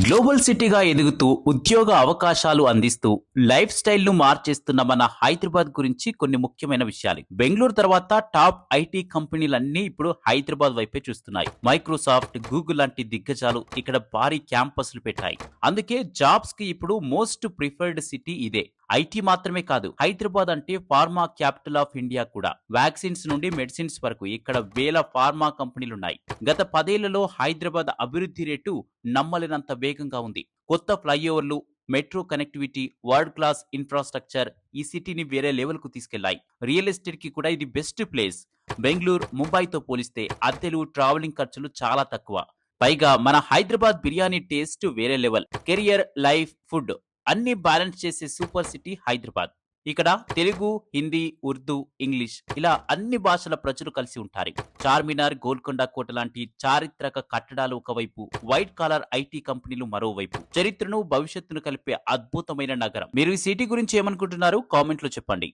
Global సిటీగా ఎదుగుతూ ఉద్యోగ అవకాశాలు అందిస్తూ లైఫ్ స్టైల్ను మార్చేస్తున్న మన హైదరాబాద్ గురించి కొన్ని ముఖ్యమైన విషయాలు. బెంగళూరు తర్వాత టాప్ ఐటీ కంపెనీలన్నీ ఇప్పుడు హైదరాబాద్ వైపే చూస్తున్నాయి. మైక్రోసాఫ్ట్, గూగుల్ లాంటి దిగ్గజాలు ఇక్కడ భారీ క్యాంపస్లు పెట్టాయి. అందుకే జాబ్స్ కి ఇప్పుడు మోస్ట్ ప్రిఫర్డ్ సిటీ ఇదే. ఐటీ మాత్రమే కాదు, హైదరాబాద్ అంటే ఫార్మా క్యాపిటల్ ఆఫ్ ఇండియా కూడా. వ్యాక్సిన్స్ నుండి మెడిసిన్స్ వరకు ఇక్కడ వేల ఫార్మా కంపెనీలున్నాయి. గత 10 ఏళ్లలో హైదరాబాద్ అభివృద్ధి రేటు నమ్మలేనంత వేగంగా ఉంది. కొత్త ఫ్లైఓవర్లు, metro connectivity, world class infrastructure ఈ సిటీని వేరే లెవెల్ కు తీసుకెళ్లాయి. రియల్ ఎస్టేట్ కి కూడా ఇది బెస్ట్ ప్లేస్. బెంగళూరు, ముంబైతో పోలిస్తే అద్దెలు, ట్రావెలింగ్ ఖర్చులు చాలా తక్కువ. పైగా మన హైదరాబాద్ బిర్యానీ టేస్ట్ వేరే లెవెల్. కెరియర్, లైఫ్, ఫుడ్ అన్ని బ్యాలెన్స్ చేసే సూపర్ సిటీ హైదరాబాద్. ఇక్కడ తెలుగు, హిందీ, ఉర్దూ, ఇంగ్లీష్ ఇలా అన్ని భాషల ప్రజలు కలిసి ఉంటారు. చార్మినార్, గోల్కొండ కోట లాంటి చారిత్రక కట్టడాలు ఒకవైపు, వైట్ కాలర్ ఐటీ కంపెనీలు మరోవైపు. చరిత్రను, భవిష్యత్తును కలిపే అద్భుతమైన నగరం. మీరు ఈ సిటీ గురించి ఏమనుకుంటున్నారు? కామెంట్ లో చెప్పండి.